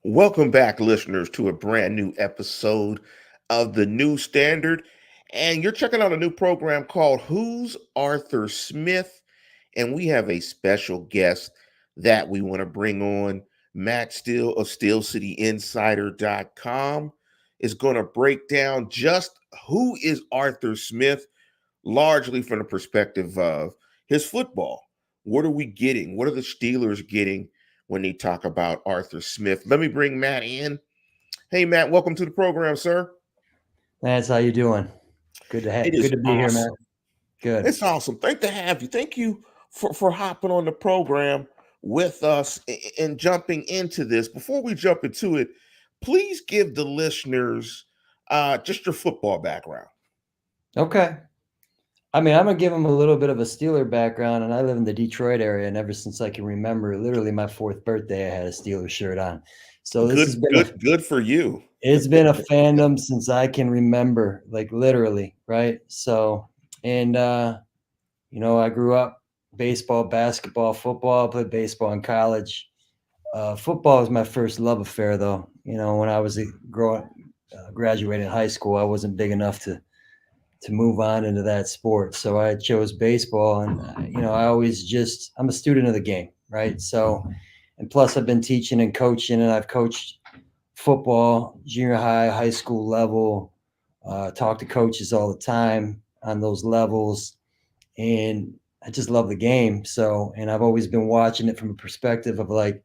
Welcome back, listeners, to a brand new episode of The New Standard. And you're checking out a new program called Who's Arthur Smith? And we have a special guest that we want to bring on. Matt Steele of SteelCityInsider.com is going to break down just who is Arthur Smith, largely from the perspective of his football. What are we getting? What are the Steelers getting when they talk about Arthur Smith? Let me bring Matt in. Hey, Matt, welcome to the program, sir. Lance, how you doing? Good It good is to be here, man. awesome. Good. It's awesome. Thank to have you. Thank you for hopping on the program with us and jumping into this. Before we jump into it, please give the listeners just your football background. Okay. I'm gonna give them a little bit of a Steeler background, and I live in the Detroit area, and ever since I can remember, literally my fourth birthday, I had a Steeler shirt on. So this has Good, been a good, good for you. it's been a fandom since I can remember, like literally, right? So, and I grew up baseball, basketball, football. I played baseball in college. Football was my first love affair, though. When I was graduating high school, I wasn't big enough to move on into that sport, so I chose baseball. And I'm a student of the game, right? So, and plus, I've been teaching and coaching, and I've coached football, junior high, high school level. Talk to coaches all the time on those levels, and I just love the game. So, and I've always been watching it from a perspective of like,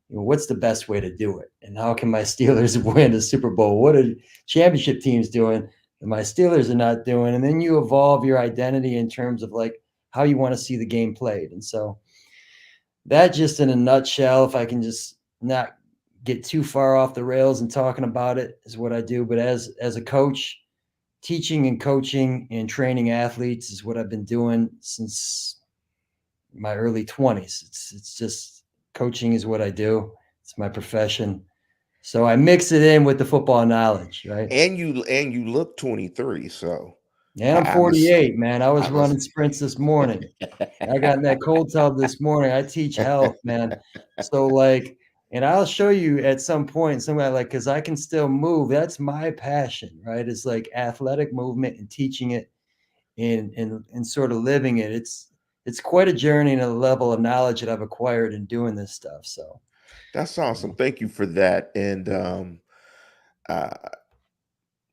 what's the best way to do it? And how can my Steelers win a Super Bowl? What are championship teams doing that my Steelers are not doing? And then you evolve your identity in terms of like how you want to see the game played. And so that, just in a nutshell, if I can just not get too far off the rails and talking about it, is what I do. But as a coach, teaching and coaching and training athletes is what I've been doing since my early 20s. It's just coaching is what I do. It's my profession. So I mix it in with the football knowledge, right? And you look 23, so And I'm I was 48, man. I I was was running sprints this morning. I got in that cold tub this morning. I teach health, man. So like, and I'll show you at some point, somewhere, like, because I can still move. That's my passion, right? It's like athletic movement and teaching it and sort of living it. It's quite a journey and a level of knowledge that I've acquired in doing this stuff. So That's awesome. Thank you for that. And uh,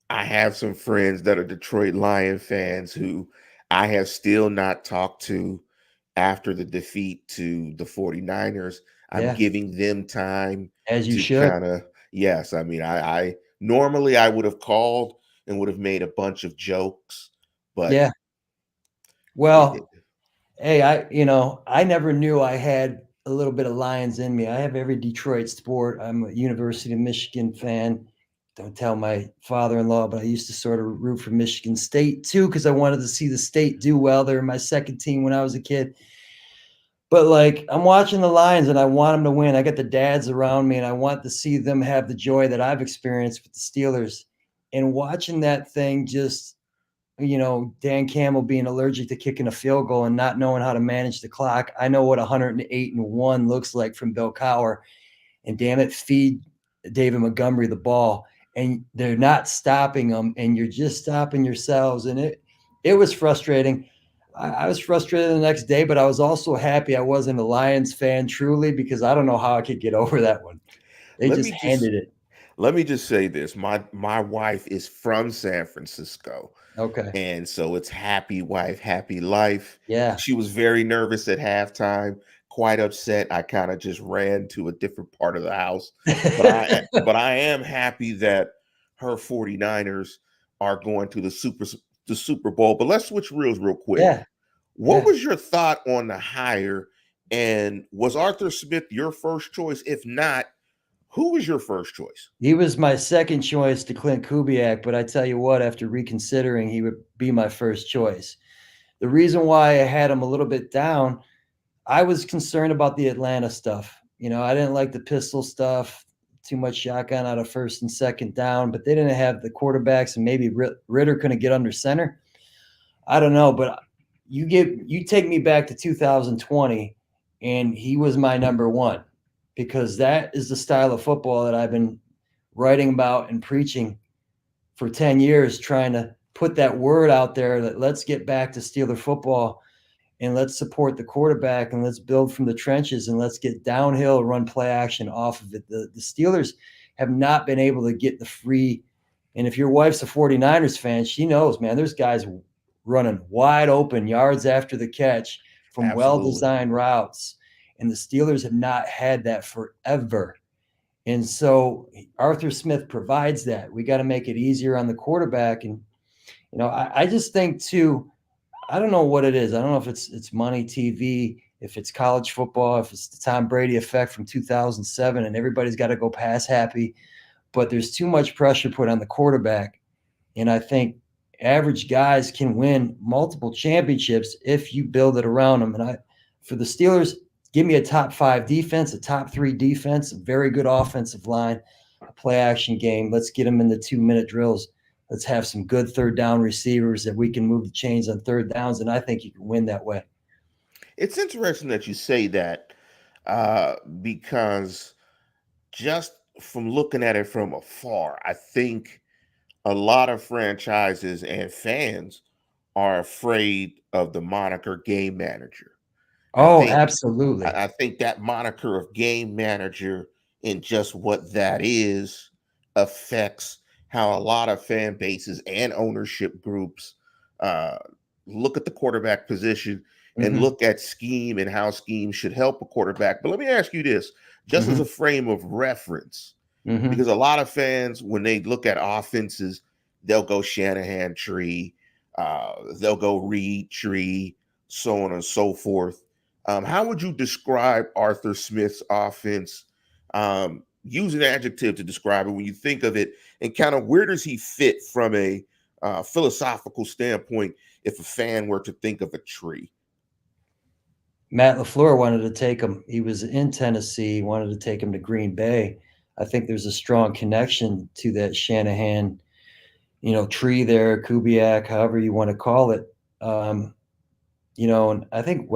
I have some friends that are Detroit Lion fans who I have still not talked to after the defeat to the 49ers. I'm yeah, giving them time as you to should. kind of, yes, I mean, I normally I would have called and would have made a bunch of jokes, but Yeah. it, Well, hey, I never knew I had a little bit of Lions in me. I have every Detroit sport. I'm a University of Michigan fan. Don't tell my father-in-law, but I used to sort of root for Michigan State too, because I wanted to see the state do well. They were my second team when I was a kid. But like, I'm watching the Lions and I want them to win. I got the dads around me and I want to see them have the joy that I've experienced with the Steelers. And watching that thing just, Dan Campbell being allergic to kicking a field goal and not knowing how to manage the clock. I know what 108-1 looks like from Bill Cowher. And damn it, feed David Montgomery the ball. And they're not stopping them, and you're just stopping yourselves. And it was frustrating. I was frustrated the next day, but I was also happy I wasn't a Lions fan truly, because I don't know how I could get over that one. They let just me just handed it. let me just say this. My wife is from San Francisco. Okay. And so it's happy wife, happy life. Yeah. She was very nervous at halftime, quite upset. I kind of just ran to a different part of the house. But I am happy that her 49ers are going to the Super Bowl. But let's switch real quick. Yeah. What Yeah. was your thought on the hire? And was Arthur Smith your first choice? If not, who was your first choice? He was my second choice to Clint Kubiak, but I tell you what, after reconsidering, he would be my first choice. The reason why I had him a little bit down, I was concerned about the Atlanta stuff. I didn't like the pistol stuff, too much shotgun out of first and second down, but they didn't have the quarterbacks, and maybe Ritter couldn't get under center. I don't know, but you take me back to 2020, and he was my number one, because that is the style of football that I've been writing about and preaching for 10 years, trying to put that word out there that let's get back to Steeler football and let's support the quarterback and let's build from the trenches and let's get downhill, run play action off of it. The Steelers have not been able to get the free. And if your wife's a 49ers fan, she knows, man, there's guys running wide open yards after the catch from Absolutely. well-designed routes. And the Steelers have not had that forever. And so Arthur Smith provides that. We got to make it easier on the quarterback. And, I just think too, I don't know what it is. I don't know if it's money, TV, if it's college football, if it's the Tom Brady effect from 2007 and everybody's got to go pass happy, but there's too much pressure put on the quarterback. And I think average guys can win multiple championships if you build it around them. And for the Steelers, give me a top 5 defense, a top 3 defense, a very good offensive line, a play action game. Let's get them in the 2-minute drills. Let's have some good third down receivers that we can move the chains on third downs, and I think you can win that way. It's interesting that you say that because just from looking at it from afar, I think a lot of franchises and fans are afraid of the moniker game manager. I Oh, think absolutely. I think that moniker of game manager and just what that is affects how a lot of fan bases and ownership groups uh, look at the quarterback position and Mm-hmm. look at scheme and how scheme should help a quarterback. But let me ask you this, just as Mm-hmm. a frame of reference, Mm-hmm. because a lot of fans, when they look at offenses, they'll go Shanahan tree, they'll go Reed tree, so on and so forth. How would you describe Arthur Smith's offense? Use an adjective to describe it when you think of it, and kind of where does he fit from a philosophical standpoint if a fan were to think of a tree? Matt LaFleur wanted to take him. He was in Tennessee, wanted to take him to Green Bay. I think there's a strong connection to that Shanahan, tree there, Kubiak, however you want to call it. Um, and I think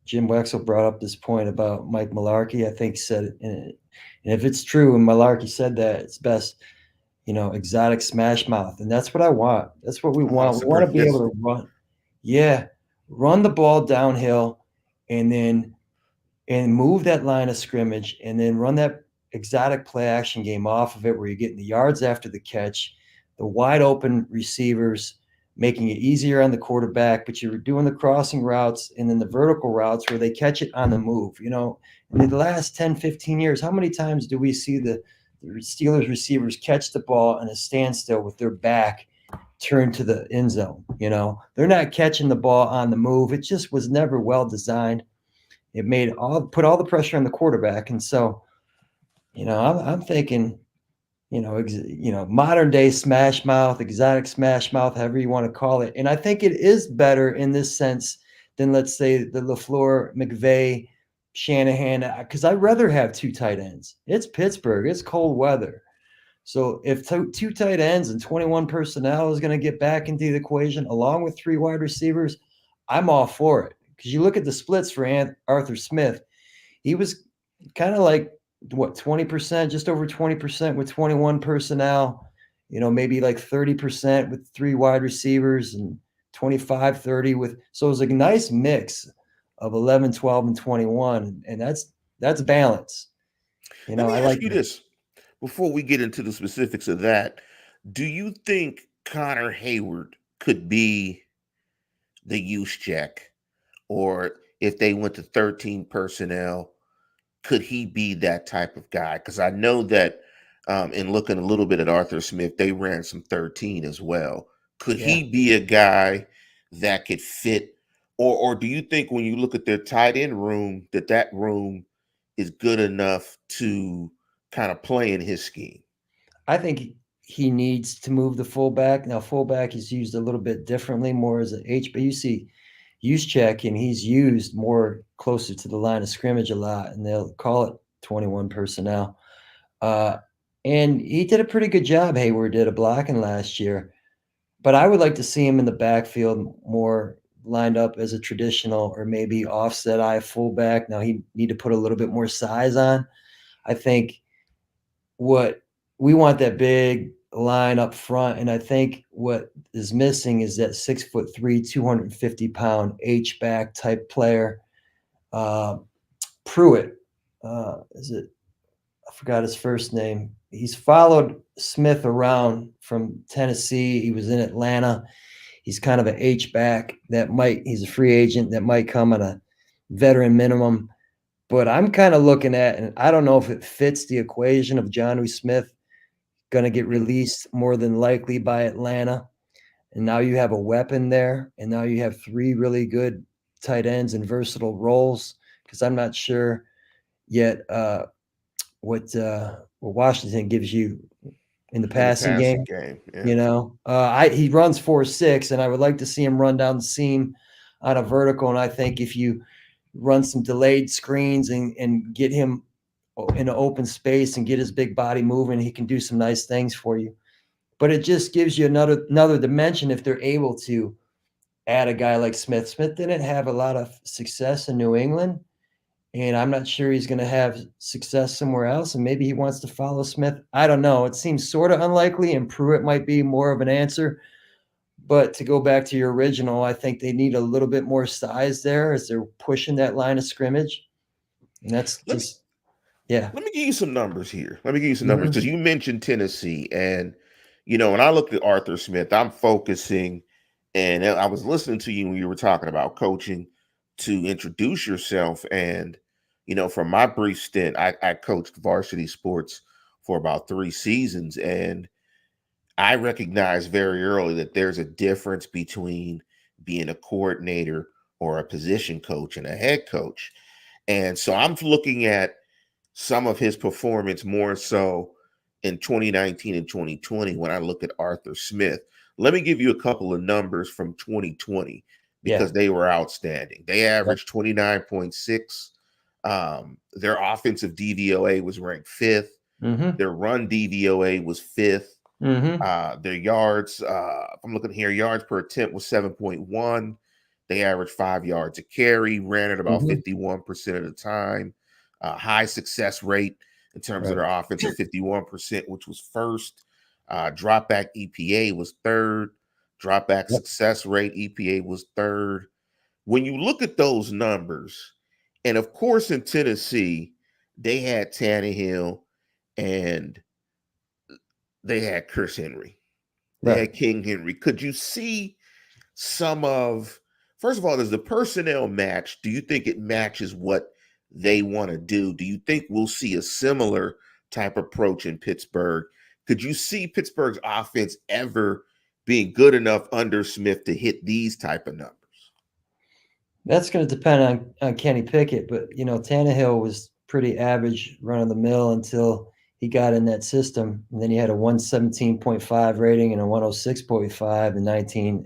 Jim Wexell brought up this point about Mike Mularkey. I think said it, and if it's true, and Mularkey said that, it's best, exotic smash mouth, and that's what I want. That's what we Oh, want. that's We a want to great. be That's able to run the ball downhill, and then move that line of scrimmage, and then run that exotic play action game off of it, where you're getting the yards after the catch, the wide open receivers, making it easier on the quarterback, but you're doing the crossing routes and then the vertical routes where they catch it on the move. In the last 10, 15 years, how many times do we see the Steelers receivers catch the ball in a standstill with their back turned to the end zone? They're not catching the ball on the move. It just was never well designed. It put all the pressure on the quarterback. And so, I'm thinking, modern day smash mouth, exotic smash mouth, however you want to call it. And I think it is better in this sense than, let's say, the LaFleur, McVay, Shanahan, because I'd rather have 2 tight ends. It's Pittsburgh. It's cold weather. So if 2 tight ends and 21 personnel is going to get back into the equation along with 3 wide receivers, I'm all for it. Because you look at the splits for Arthur Smith, he was kind of like, 20%, just over 20% with 21 personnel, maybe like 30% with 3 wide receivers and 25, 30 with, so it was a nice mix of 11, 12, and 21. And that's balance. Let me I ask like you that. this before we get into the specifics of that. Do you think Connor Hayward could be the use check, or if they went to 13 personnel, could he be that type of guy? Because I know that in looking a little bit at Arthur Smith, they ran some 13 as well. Could Yeah. he be a guy that could fit? Or do you think when you look at their tight end room, that room is good enough to kind of play in his scheme? I think he needs to move the fullback. Now, fullback is used a little bit differently, more as an HBUC use check, and he's used more closer to the line of scrimmage a lot, and they'll call it 21 personnel. Uh, and he did a pretty good job. Hayward did a blocking last year, but I would like to see him in the backfield more. lined up as a traditional or maybe offset eye fullback. Now he need to put a little bit more size on. I think what we want that big line up front, and I think what is missing is that 6'3", 250-pound H back type player. Pruitt, is it? I forgot his first name. He's followed Smith around from Tennessee. He was in Atlanta. He's kind of an H back that he's a free agent that might come at a veteran minimum. But I'm kind of looking at, and I don't know if it fits the equation of Jonnu Smith going to get released more than likely by Atlanta. And now you have a weapon there. And now you have three really good tight ends and versatile roles. Because I'm not sure yet what Washington gives you in the In the passing passing game. game. Yeah. You know, he runs 4.6, and I would like to see him run down the seam on a vertical. And I think if you run some delayed screens and get him in an open space and get his big body moving, he can do some nice things for you. But it just gives you another dimension if they're able to add a guy like Smith. Smith didn't have a lot of success in New England, and I'm not sure he's going to have success somewhere else. And maybe he wants to follow Smith. I don't know. It seems sort of unlikely, and Pruitt might be more of an answer. But to go back to your original, I think they need a little bit more size there as they're pushing that line of scrimmage. And that's Let me just, yeah. let me give you some numbers here. Let me give you some numbers Mhm. because you mentioned Tennessee, and when I looked at Arthur Smith, I'm focusing, and I was listening to you when you were talking about coaching to introduce yourself, and from my brief stint, I coached varsity sports for about 3 seasons, and I recognized very early that there's a difference between being a coordinator or a position coach and a head coach. And so I'm looking at some of his performance more so in 2019 and 2020 when I look at Arthur Smith. Let me give you a couple of numbers from 2020 Yeah. because they were outstanding. They Yep. averaged 29.6. Their offensive DVOA was ranked fifth. Mm-hmm. Their run DVOA was fifth. Mm-hmm. Their yards, I'm looking here, yards per attempt was 7.1. They averaged 5 yards a carry, ran it about Mm-hmm. 51% of the time. High success rate in terms of Right. their offense at 51%, which was first. Drop back EPA was third. Drop back Yep. success rate EPA was third. When you look at those numbers, and of course in Tennessee, they had Tannehill and they had Chris Henry. They Right. had King Henry. Could you see some of, first of all, does the personnel match? Do you think it matches what they want to do? Do you think we'll see a similar type approach in Pittsburgh? Could you see Pittsburgh's offense ever being good enough under Smith to hit these type of numbers? That's going to depend on Kenny Pickett, but Tannehill was pretty average, run of the mill until he got in that system, and then he had a 117.5 rating and a 106.5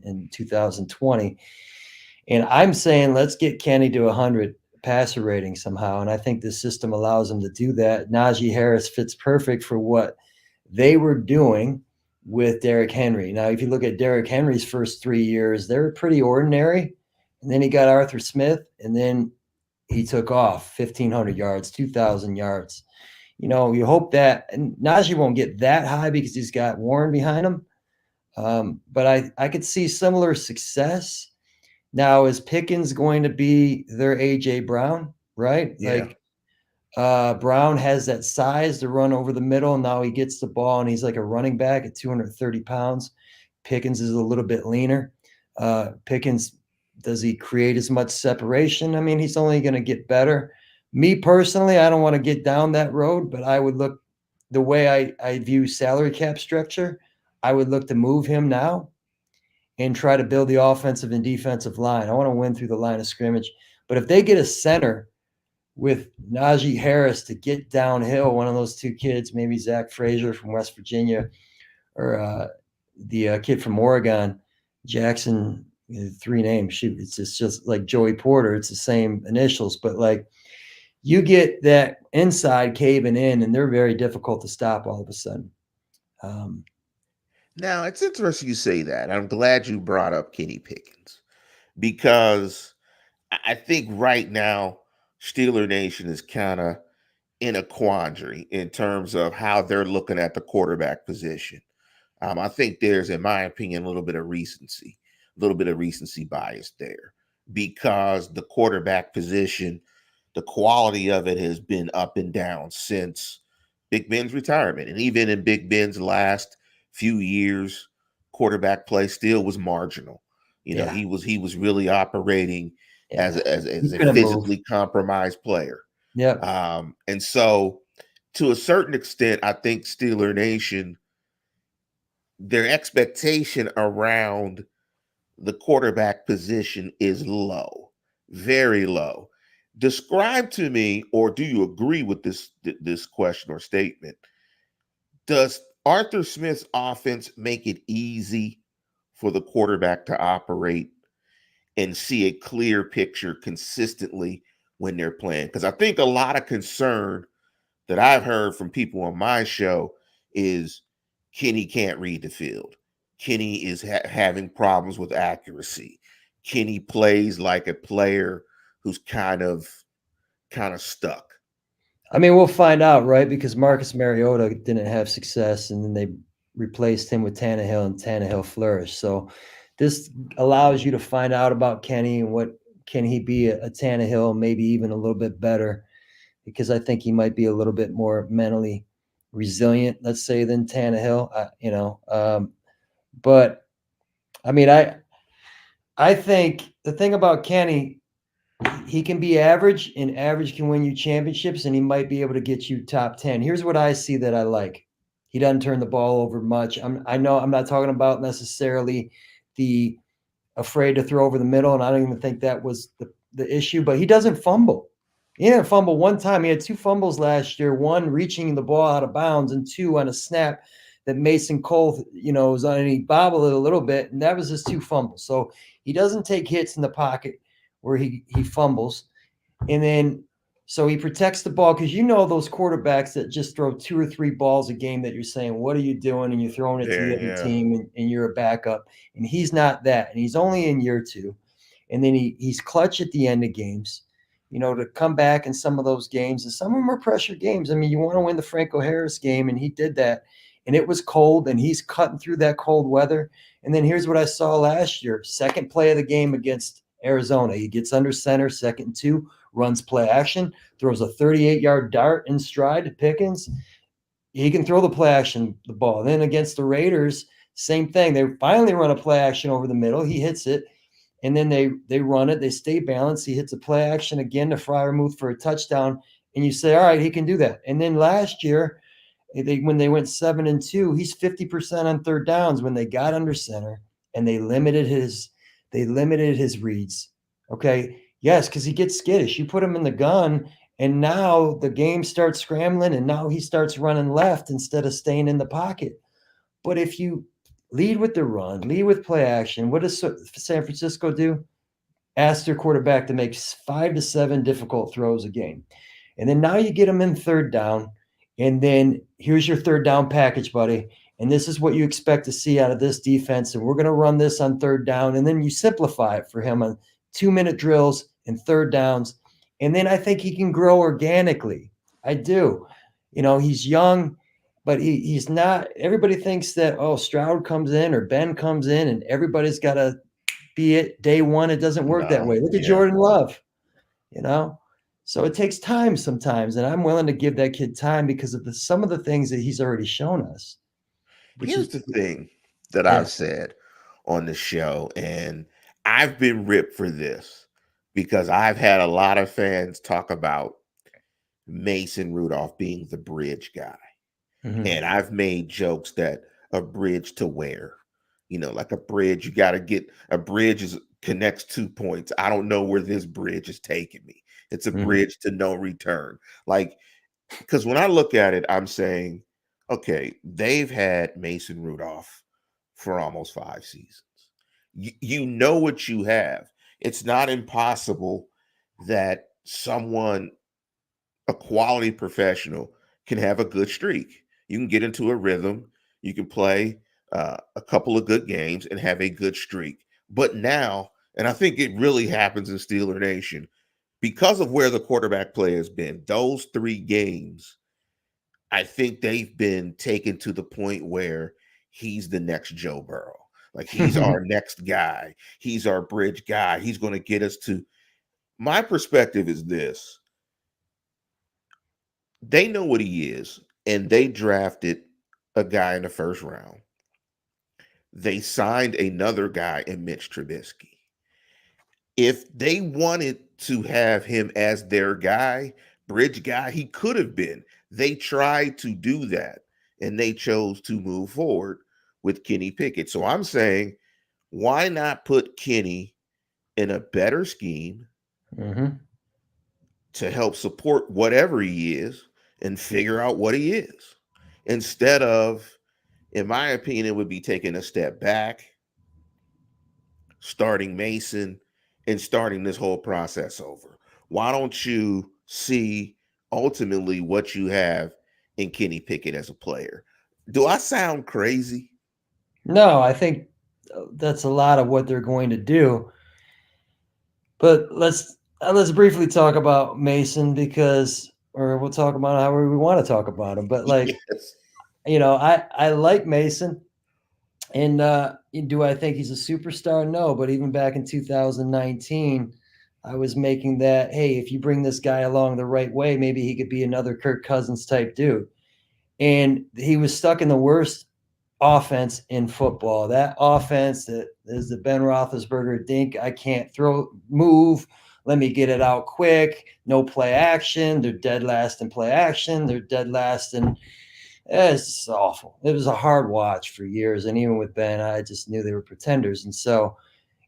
in 2020. And I'm saying let's get Kenny to 100 passer rating somehow, and I think this system allows him to do that. Najee Harris fits perfect for what they were doing with Derrick Henry. Now, if you look at Derrick Henry's first 3 years, they were pretty ordinary. And then he got Arthur Smith, and then he took off 1,500 yards, 2,000 yards. You hope that, and Najee won't get that high because he's got Warren behind him. But I could see similar success. Now, is Pickens going to be their A.J. Brown, right? Yeah. Brown has that size to run over the middle. And now he gets the ball, and he's like a running back at 230 pounds. Pickens is a little bit leaner. Pickens, does he create as much separation? I mean, he's only going to get better. Me personally, I don't want to get down that road, but I would look the way I view salary cap structure. I would look to move him now and try to build the offensive and defensive line. I want to win through the line of scrimmage. But if they get a center with Najee Harris to get downhill, one of those two kids, maybe Zach Frazier from West Virginia or the kid from Oregon, Jackson, three names. Shoot, it's just like Joey Porter. It's the same initials, but like you get that inside caving in, and they're very difficult to stop all of a sudden. Now, it's interesting you say that. I'm glad you brought up Kenny Pickens because I think right now Steeler Nation is kind of in a quandary in terms of how they're looking at the quarterback position. I think there's, in my opinion, a little bit of recency bias there because the quarterback position, the quality of it has been up and down since Big Ben's retirement. And even in Big Ben's last few years, quarterback play still was marginal. Yeah, He was really operating as yeah. as He a couldn't move. physically compromised player. Yep. And so to a certain extent, I think Steeler Nation, their expectation around the quarterback position is low, very low. Describe to me, or do you agree with this question or statement? Does Arthur Smith's offense make it easy for the quarterback to operate and see a clear picture consistently when they're playing? Because I think a lot of concern that I've heard from people on my show is Kenny can't read the field. Kenny is having problems with accuracy. Kenny plays like a player who's kind of stuck. I mean, we'll find out, right? Because Marcus Mariota didn't have success, and then they replaced him with Tannehill, and Tannehill flourished. So this allows you to find out about Kenny and what can he be a Tannehill, maybe even a little bit better, because I think he might be a little bit more mentally resilient, let's say, than Tannehill. But I mean, I think the thing about Kenny, he can be average, and average can win you championships, and he might be able to get you top 10. Here's what I see that I like. He doesn't turn the ball over much. I know I'm not talking about necessarily the afraid to throw over the middle, and I don't even think that was the issue, but he doesn't fumble. He didn't fumble one time. He had two fumbles last year, one reaching the ball out of bounds, and two on a snap that Mason Cole, was on, and he bobbled it a little bit, and that was his two fumbles. So he doesn't take hits in the pocket where he fumbles. And then so he protects the ball, because those quarterbacks that just throw two or three balls a game that you're saying, what are you doing? And you're throwing it to There, the other yeah. team, and you're a backup. And he's not that. And he's only in year two. And then he's clutch at the end of games, to come back in some of those games. And some of them are pressure games. I mean, you want to win the Franco Harris game, and he did that. And it was cold, and he's cutting through that cold weather. And then here's what I saw last year. Second play of the game against Arizona. He gets under center, 2nd and 2, runs play action, throws a 38-yard dart in stride to Pickens. He can throw the play action, the ball. Then against the Raiders, same thing. They finally run a play action over the middle. He hits it, and then they run it. They stay balanced. He hits a play action again to Freiermuth for a touchdown, and you say, all right, he can do that. And then last year, when they went 7 and 2, he's 50% on third downs when they got under center, and they limited his reads. Okay. Yes, because he gets skittish. You put him in the gun, and now the game starts scrambling, and now he starts running left instead of staying in the pocket. But if you lead with the run, lead with play action, what does San Francisco do? Ask their quarterback to make 5 to 7 difficult throws a game. And then now you get them in third down, and then here's your third down package, buddy. And this is what you expect to see out of this defense. And we're going to run this on third down. And then you simplify it for him on 2-minute drills and third downs. And then I think he can grow organically. I do. He's young, but he's not. Everybody thinks that, Stroud comes in or Ben comes in and everybody's got to be it day one. It doesn't work that No, way. Look at yeah. Jordan Love, you know? So it takes time sometimes, and I'm willing to give that kid time because of some of the things that he's already shown us, which Here's is, the thing that yeah. I've said on the show, and I've been ripped for this because I've had a lot of fans talk about Mason Rudolph being the bridge guy. Mhm. And I've made jokes that a bridge to where, like a bridge, you got to get a bridge is connects 2 points. I don't know where this bridge is taking me. It's a Mhm. bridge to no return. Like, because when I look at it, I'm saying, okay, they've had Mason Rudolph for almost 5 seasons. You know what you have. It's not impossible that someone, a quality professional, can have a good streak. You can get into a rhythm. You can play a couple of good games and have a good streak. But now, And I think it really happens in Steeler Nation because of where the quarterback play has been. Those 3 games, I think they've been taken to the point where he's the next Joe Burrow. Like he's our next guy. He's our bridge guy. He's going to get us to. My perspective is this: they know what he is, and they drafted a guy in the first round. They signed another guy in Mitch Trubisky. If they wanted to have him as their guy, bridge guy, he could have been. They tried to do that, and they chose to move forward with Kenny Pickett. So I'm saying, why not put Kenny in a better scheme to help support whatever he is and figure out what he is? Instead of, in my opinion, it would be taking a step back, starting Mason, and starting this whole process over. Why don't you see ultimately what you have in Kenny Pickett as a player? Do I sound crazy? No, I think that's a lot of what they're going to do. But let's briefly talk about Mason because, or we'll talk about however we want to talk about him. But like, Yes. I like Mason, and do I think he's a superstar? No, but even back in 2019, I was making that, hey, if you bring this guy along the right way, maybe he could be another Kirk Cousins type dude. And he was stuck in the worst offense in football. That offense that is the Ben Roethlisberger dink. I can't move. Let me get it out quick. No play action. They're dead last in play action. They're dead last in. It's awful. It was a hard watch for years. And even with Ben, I just knew they were pretenders. And so,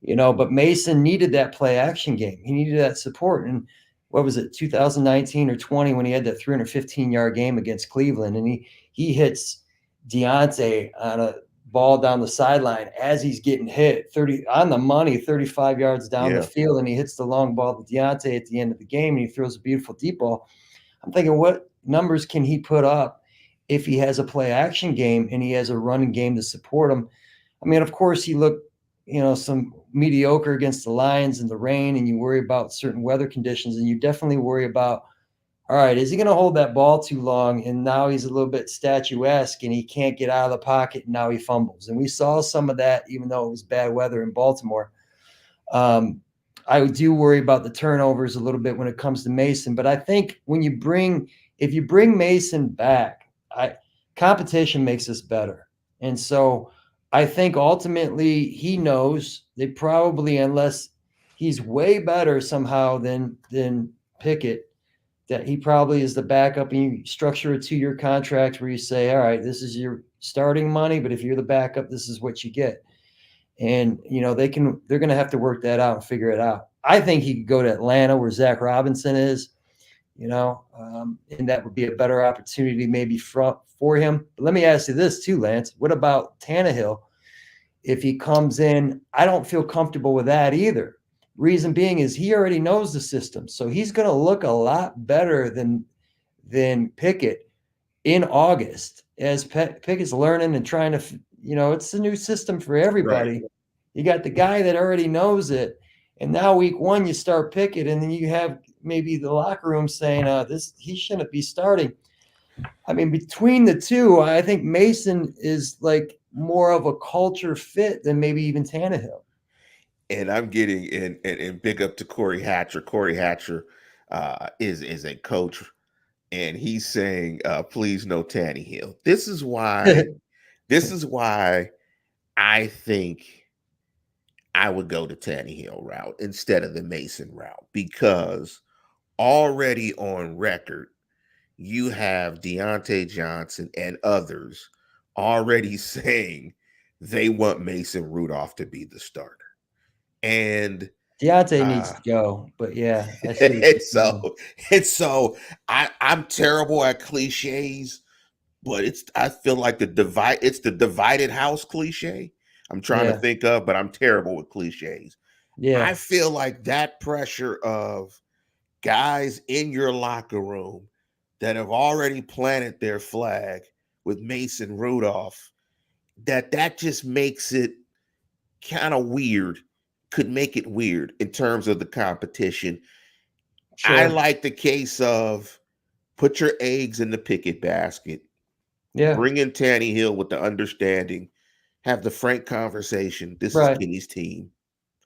but Mason needed that play action game. He needed that support. And what was it, 2019 or 20, when he had that 315-yard game against Cleveland, and he hits Deontay on a ball down the sideline as he's getting hit 30 on the money, 35 yards down the field, and he hits the long ball to Deontay at the end of the game, and he throws a beautiful deep ball. I'm thinking, what numbers can he put up if he has a play action game and he has a running game to support him? I mean, of course, he looked, some mediocre against the Lions in the rain, and you worry about certain weather conditions, and you definitely worry about, all right, is he going to hold that ball too long? And now he's a little bit statuesque and he can't get out of the pocket, and now he fumbles. And we saw some of that, even though it was bad weather in Baltimore. I do worry about the turnovers a little bit when it comes to Mason, but I think if you bring Mason back, competition makes us better. And so I think ultimately he knows they probably, unless he's way better somehow than Pickett, that he probably is the backup, and you structure a 2-year contract where you say, all right, this is your starting money, but if you're the backup, this is what you get. And, they're going to have to work that out and figure it out. I think he could go to Atlanta where Zach Robinson is, and that would be a better opportunity maybe for him. But let me ask you this too, Lance. What about Tannehill? If he comes in, I don't feel comfortable with that either. Reason being is he already knows the system. So he's going to look a lot better than Pickett in August as Pickett's learning and trying to, it's a new system for everybody. Right. You got the guy that already knows it. And now week 1, you start Pickett, and then you have maybe the locker room saying, he shouldn't be starting. I mean, between the two, I think Mason is like more of a culture fit than maybe even Tannehill. And I'm getting and big up to Corey Hatcher. Corey Hatcher is a coach, and he's saying, please no Tannehill. This is why I think I would go the Tannehill route instead of the Mason route, because already on record, you have Deontay Johnson and others already saying they want Mason Rudolph to be the starter. And Deontay needs to go, but yeah, I see. so I'm terrible at cliches, but I feel like it's the divided house cliche I'm trying to think of, but I'm terrible with cliches. Yeah. I feel like that pressure of guys in your locker room that have already planted their flag with Mason Rudolph, that just makes it kind of weird could make it weird in terms of the competition. I Sure. like the case of put your eggs in the Pickett basket, Yeah. bring in Tannehill with the understanding, have the frank conversation. This is Right. Kenny's team,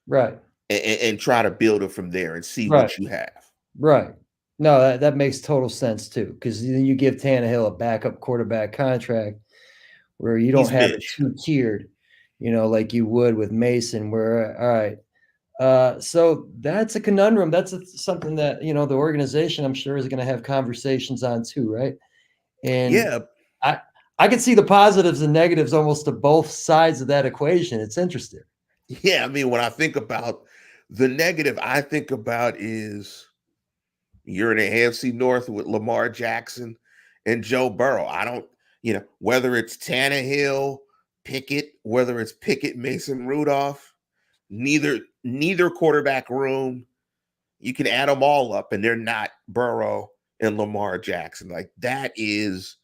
Right. and try to build it from there and see Right. what you have. Right. No, that makes total sense too, because you give Tannehill a backup quarterback contract where you don't He's have it Mitch. two-tiered, like you would with Mason, where, all right. So that's a conundrum. That's something that, the organization, I'm sure, is going to have conversations on too, right? And Yeah, I I can see the positives and negatives almost to both sides of that equation. It's interesting. yeah. I mean, when I think about the negative, I think about is you're in the AFC North with Lamar Jackson and Joe Burrow. I don't, whether it's Tannehill, Pickett, whether it's Pickett, Mason Rudolph, neither quarterback room. You can add them all up, and they're not Burrow and Lamar Jackson. Like that is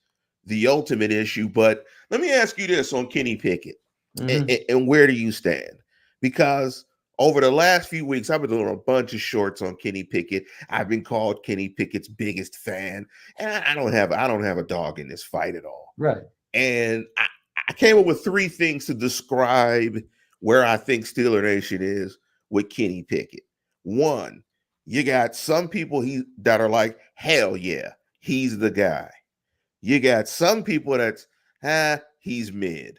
the ultimate issue. But let me ask you this on Kenny Pickett, and, Mhm. and and where do you stand? Because over the last few weeks, I've been doing a bunch of shorts on Kenny Pickett. I've been called Kenny Pickett's biggest fan, and I don't have a dog in this fight at all. Right. And I came up with three things to describe where I think Steeler Nation is with Kenny Pickett. One, you got some people that are like, hell yeah, he's the guy. You got some people that's, he's mid.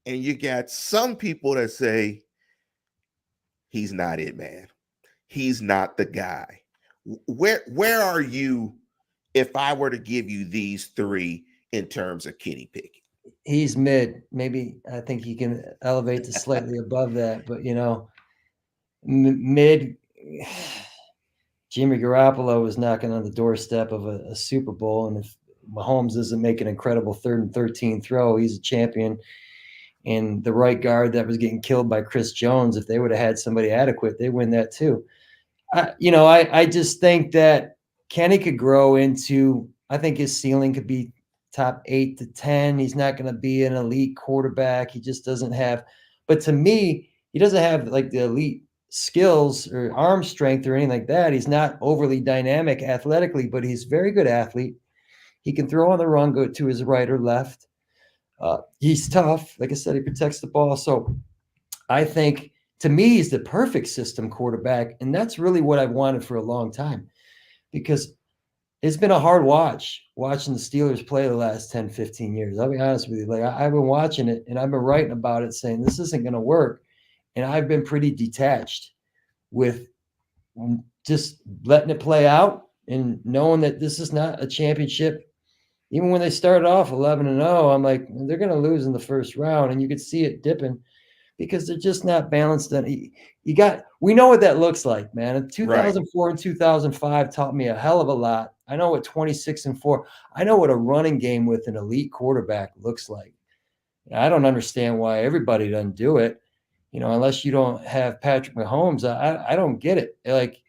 And you got some people that say, he's not it, man. He's not the guy. Where are you if I were to give you these three in terms of Kenny Pickett? He's mid. Maybe I think he can elevate to slightly above that, but mid. Jimmy Garoppolo was knocking on the doorstep of a Super Bowl, and if Mahomes doesn't make an incredible 3rd and 13 throw, he's a champion. And the right guard that was getting killed by Chris Jones, if they would have had somebody adequate, they win that too. I just think that Kenny could grow into. I think his ceiling could be top 8 to 10. He's not going to be an elite quarterback. He just doesn't have. But to me, he doesn't have like the elite skills or arm strength or anything like that. He's not overly dynamic athletically, but he's a very good athlete. He can throw on the run, go to his right or left. He's tough. Like I said, he protects the ball. So I think to me, he's the perfect system quarterback. And that's really what I've wanted for a long time because it's been a hard watching the Steelers play the last 10, 15 years. I'll be honest with you. Like I've been watching it and I've been writing about it saying this isn't going to work. And I've been pretty detached with just letting it play out and knowing that this is not a championship. Even when they started off 11-0, I'm like, they're going to lose in the first round. And you could see it dipping because they're just not balanced. And we know what that looks like, man. In Right. 2004 and 2005 taught me a hell of a lot. I know what 26-4, I know what a running game with an elite quarterback looks like. I don't understand why everybody doesn't do it, unless you don't have Patrick Mahomes. I don't get it. Like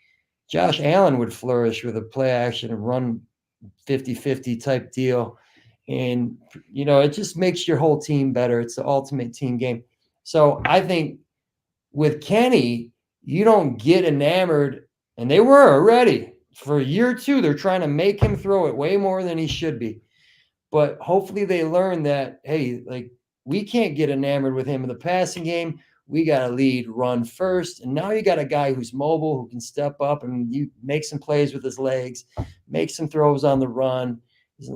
Josh Allen would flourish with a play action and run 50-50 type deal. And, it just makes your whole team better. It's the ultimate team game. So I think with Kenny, you don't get enamored, and they were already for a year or two. They're trying to make him throw it way more than he should be. But hopefully they learn that, hey, like we can't get enamored with him in the passing game. We got to lead run first. And now you got a guy who's mobile, who can step up and you make some plays with his legs, make some throws on the run.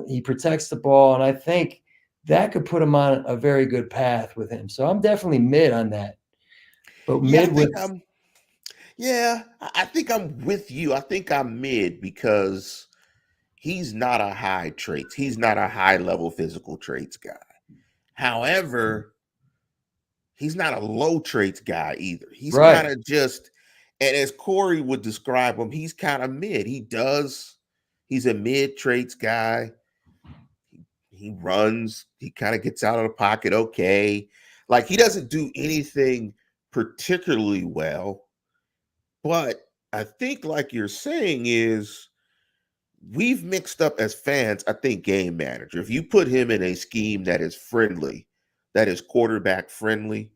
He protects the ball. And I think that could put him on a very good path with him. So I'm definitely mid on that. But Yeah, I mid think with I'm yeah, I think I'm with you. I think I'm mid because he's not a high traits. He's not a high level physical traits guy. However, he's not a low traits guy either. He's kind right. of just, and as Corey would describe him, he's kind of mid. He's a mid traits guy. He runs, he kind of gets out of the pocket okay. Like he doesn't do anything particularly well, but I think, like you're saying, is we've mixed up as fans, I think, game manager. If you put him in a scheme that is friendly, that is quarterback friendly,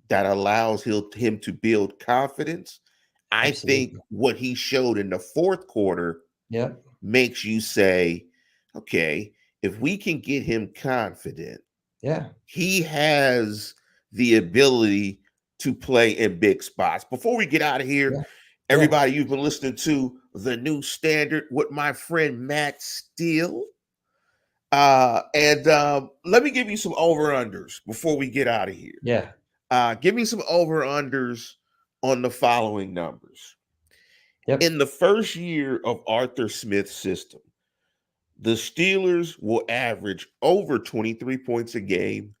that allows him to build confidence. I think Absolutely. what he showed in the fourth quarter Yep. makes you say, okay, if we can get him confident, Yeah. he has the ability to play in big spots. Before we get out of here, Yeah. Yeah. everybody, you've been listening to The New Standard with my friend Matt Steele. And let me give you some over-unders before we get out of here. Yeah. Give me some over-unders on the following numbers. Yep. In the first year of Arthur Smith's system, the Steelers will average over 23 points a game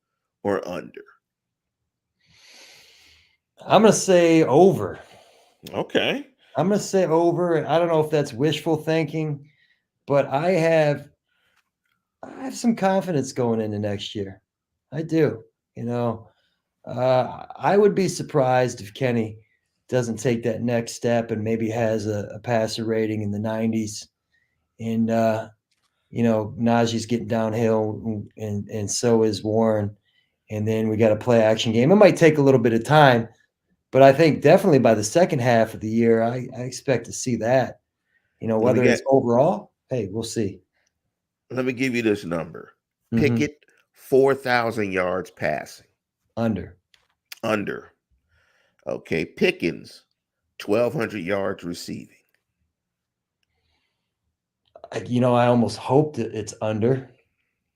or under. I'm gonna say over. Okay. I'm gonna say over. I don't know if that's wishful thinking, but I have some confidence going into next year. I do. You know, I would be surprised if Kenny doesn't take that next step and maybe has a passer rating in the 90s. And Najee's getting downhill, and so is Warren. And then we got a play action game. It might take a little bit of time, but I think definitely by the second half of the year, I expect to see that. Let me Whether it's get overall, hey, we'll see. let me give you this number. Hmm. Pickett, 4,000 yards passing. Under. Under. Okay. Pickens, 1,200 yards receiving. I almost hope that it's under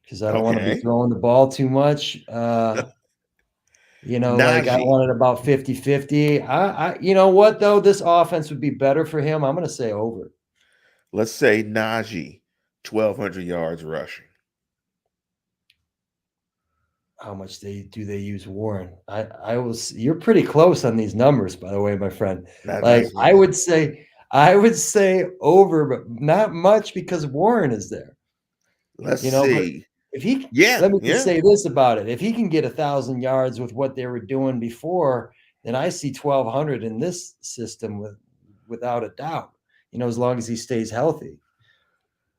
because I don't want to be Okay. throwing the ball too much. Like I Najee, wanted about 50-50. You know what though? This offense would be better for him. I'm going to say over. let's say Najee, 1,200 yards rushing. How much do they use Warren? You're pretty close on these numbers, by the way, my friend. Like That's I would say over, but not much because Warren is there. let's But see. if he Yeah, let me just yeah. say this about it. If he can get 1,000 yards with what they were doing before, then I see 1,200 in this system without a doubt. As long as he stays healthy.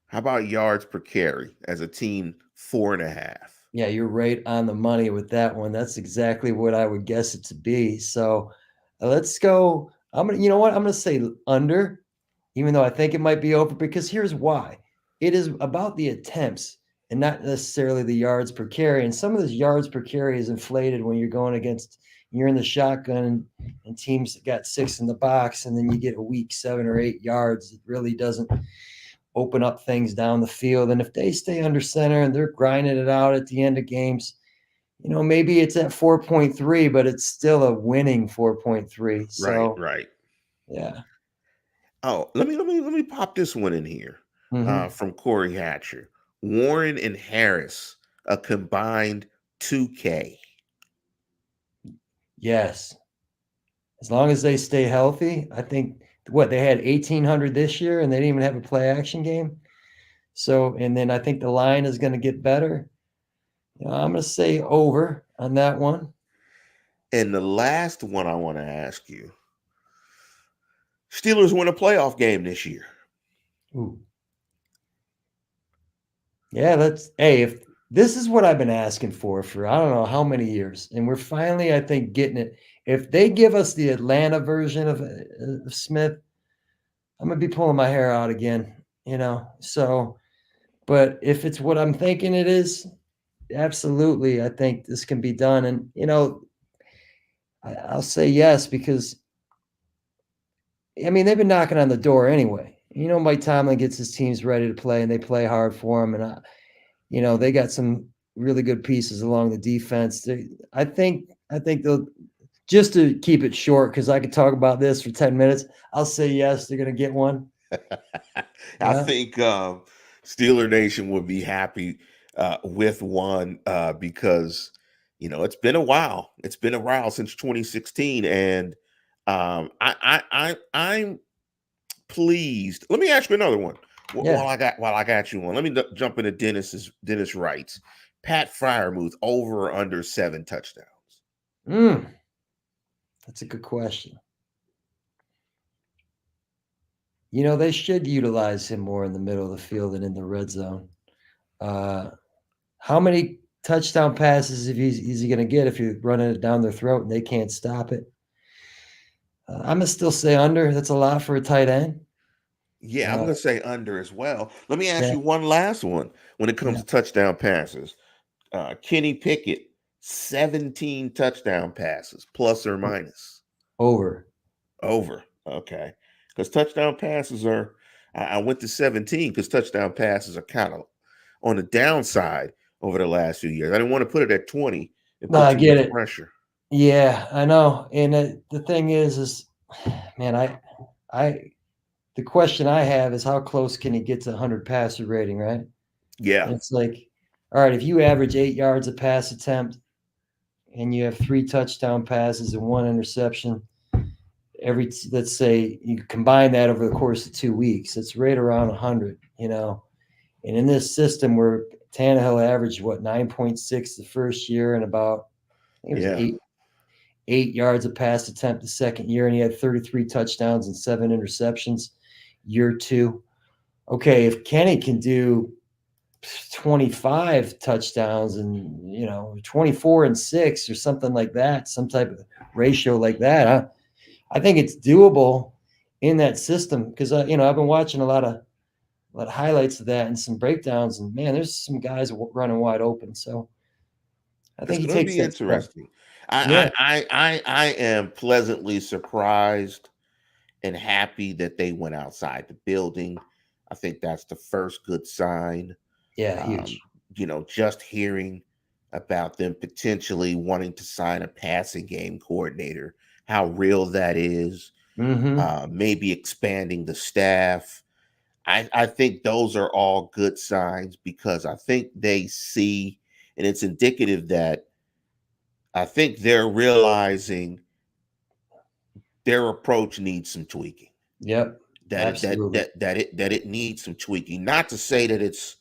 How about yards per carry as a team? 4.5. Yeah, you're right on the money with that one. That's exactly what I would guess it to be. So let's go. You know what? I'm gonna say under, even though I think it might be over, because here's why. It is about the attempts and not necessarily the yards per carry. And some of this yards per carry is inflated when you're in the shotgun and teams got 6 in the box, and then you get a weak 7 or 8 yards. It really doesn't open up things down the field. And if they stay under center and they're grinding it out at the end of games, maybe it's at 4.3, but it's still a winning 4.3. Right, So, right. yeah. Oh, let me pop this one in here Hmm. from Corey Hatcher. Warren and Harris, a combined 2K. Yes. As long as they stay healthy, I think what they had 1,800 this year and they didn't even have a play action game. So, and then I think the line is going to get better. I'm going to say over on that one. And the last one I want to ask you, Steelers win a playoff game this year. Ooh. Yeah, hey, if this is what I've been asking for I don't know how many years, and we're finally, I think, getting it. If they give us the Atlanta version of Smith, I'm gonna be pulling my hair out again, So, but if it's what I'm thinking it is, absolutely, I think this can be done. And I'll say yes because I mean they've been knocking on the door anyway. Mike Tomlin gets his teams ready to play, and they play hard for him, and they got some really good pieces along the defense. I think they'll just to keep it short because I could talk about this for 10 minutes. I'll say yes, they're going to get one. I Yeah. think Steeler Nation would be happy with one because it's been a while. It's been a while since 2016, and I'm pleased. Let me ask you another one. Yeah. While I got you one, let me jump into Dennis writes Pat Fryermuth over or under 7 touchdowns. That's a good question. They should utilize him more in the middle of the field and in the red zone. How many touchdown passes if he's going to get if you're running it down their throat and they can't stop it. I'm gonna still say under. That's a lot for a tight end. Yeah, I'm Uh, gonna say under as well. Let me ask yeah, you one last one when it comes yeah, to touchdown passes. Kenny Pickett, 17 touchdown passes, plus or minus. over. Over. Okay. Because touchdown passes are, I went to 17 because touchdown passes are kind of on the downside over the last few years. I didn't want to put it at 20 and No, put I too get much it. pressure. Yeah, I know. And the thing is, man, the question I have is how close can he get to 100 passer rating, right? Yeah. And it's like, all right, if you average 8 yards a pass attempt and you have 3 touchdown passes and 1 interception, let's say you combine that over the course of 2 weeks, it's right around 100, And in this system where Tannehill averaged 9.6 the first year and about I think it was Yeah. eight yards a pass attempt the second year, and he had 33 touchdowns and 7 interceptions year 2. Okay, if Kenny can do 25 touchdowns and 24 and 6 or something like that, some type of ratio like that, I think it's doable in that system because I've been watching a lot of highlights of that and some breakdowns, and man, there's some guys running wide open. So I It's think he going to takes be that step. interesting. Yeah, I am pleasantly surprised and happy that they went outside the building. I think that's the first good sign. yeah, Um, huge. just hearing about them potentially wanting to sign a passing game coordinator, how real that is, Mm-hmm. maybe expanding the staff. I think those are all good signs because I think they see, and it's indicative that I think they're realizing their approach needs some tweaking. Yep, absolutely. That it needs some tweaking. Not to say that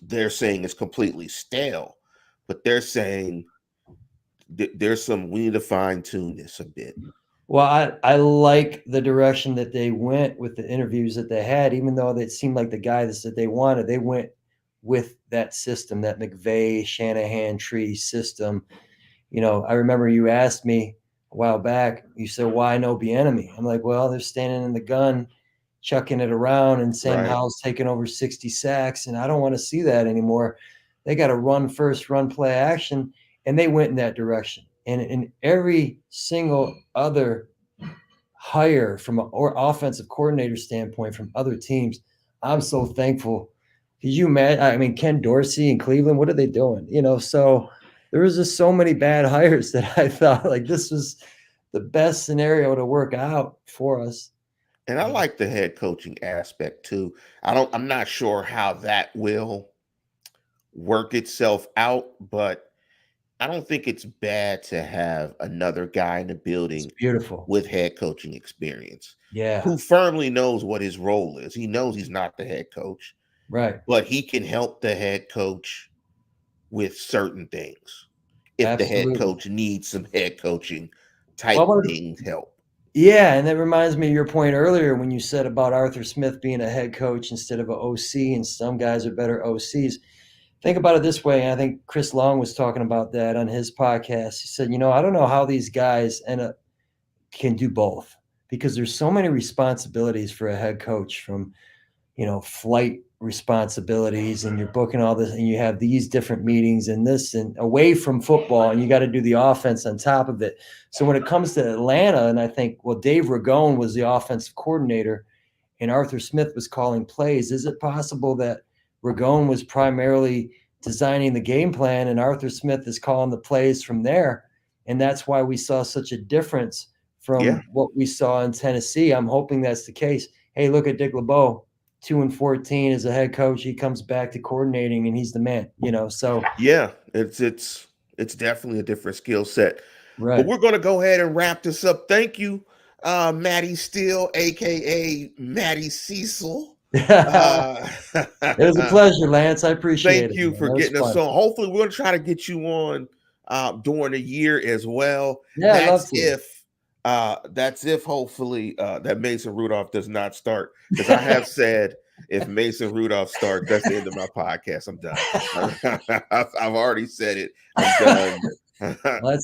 they're saying it's completely stale, but they're saying there's some we need to fine tune this a bit. Well, I like the direction that they went with the interviews that they had, even though it seemed like the guys that they wanted, they went with that system, that McVay Shanahan tree system. I remember you asked me a while back, you said, why no Bieniemy? I'm like, well, they're standing in the gun, chucking it around, and Sam Right. Howell's taking over 60 sacks, and I don't want to see that anymore. They got to run first, run play action, and they went in that direction. And in every single other hire from an offensive coordinator standpoint from other teams, I'm so thankful. Could you imagine? I mean, Ken Dorsey in Cleveland, what are they doing? So there was just so many bad hires that I thought like this was the best scenario to work out for us. And I like the head coaching aspect too. I'm not sure how that will work itself out, but I don't think it's bad to have another guy in the It's building beautiful. with head coaching experience Yeah, who firmly knows what his role is. He knows he's not the head coach, right. but he can help the head coach with certain things if the head Absolutely. coach needs some head coaching Well, type what things help. yeah, and that reminds me of your point earlier when you said about Arthur Smith being a head coach instead of an OC, and some guys are better OCs. Think about it this way, and I think Chris Long was talking about that on his podcast. He said, I don't know how these guys can do both because there's so many responsibilities for a head coach from flight responsibilities and you're booking all this and you have these different meetings and this and away from football and you got to do the offense on top of it. So when it comes to Atlanta, and I think, well, Dave Ragone was the offensive coordinator and Arthur Smith was calling plays. Is it possible that Ragone was primarily designing the game plan and Arthur Smith is calling the plays from there? And that's why we saw such a difference Yeah. from what we saw in Tennessee. I'm hoping that's the case. Hey, look at Dick LeBeau, 2-14 as a head coach. He comes back to coordinating and he's the man, so Yeah, it's definitely a different skill set. But right. we're going to go ahead and wrap this up. Thank you, Maddie Steele, aka Maddie Cecil. Uh, It was a pleasure, Lance. I appreciate thank it, you man. for That was getting us fun. on. Hopefully, we're going to try to get you on during the year as well. Yeah, I'd love to. That's if hopefully that Mason Rudolph does not start because I have said if Mason Rudolph starts, that's the end of my podcast. I'm done. I've already said it. I'm done. Well,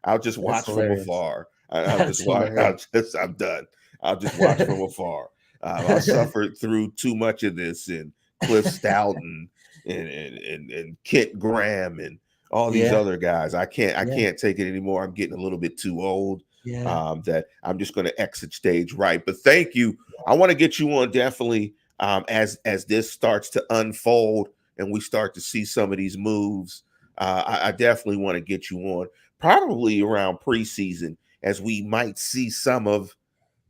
I'll just that's watch from hilarious. afar. I'll just That's watch. hilarious. I'm done. I'll just watch from afar. I suffered through too much of this, and Cliff Stoughton and Kent Graham and all these Yeah, other guys. I yeah, can't take it anymore. I'm getting a little bit too old. yeah. That I'm just going to exit stage right. But thank you. I want to get you on definitely as this starts to unfold and we start to see some of these moves. I definitely want to get you on probably around preseason as we might see some of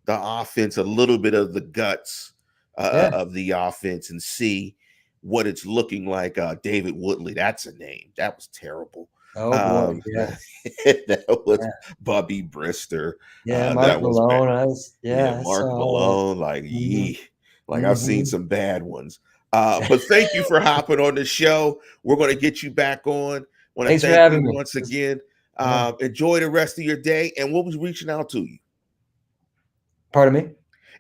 the offense, a little bit of the guts Yeah. of the offense, and see what it's looking like. David Woodley, that's a name. That was terrible. Oh boy. Yeah. That was Yeah. Bubby Brister. Yeah. That Mark was bad. Malone. Yeah, I Mark saw all Malone, like, that. Hmm. yee. Like, I've seen Hmm. some bad ones. But thank you for hopping on the show. We're going to get you back on. Want to Thanks for thank having you me. once again. Yeah. Enjoy the rest of your day, and we'll be reaching out to you. Pardon me.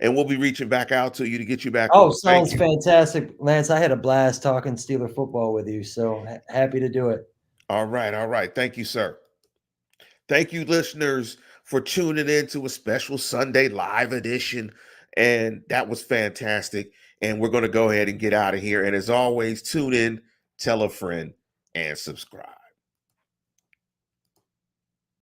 And we'll be reaching back out to you to get you back Oh, on. Thank sounds you. fantastic, Lance. I had a blast talking Steeler football with you. So happy to do it. All right. All right. Thank you, sir. Thank you, listeners, for tuning in to a special Sunday live edition. And that was fantastic. And we're going to go ahead and get out of here. And as always, tune in, tell a friend, and subscribe.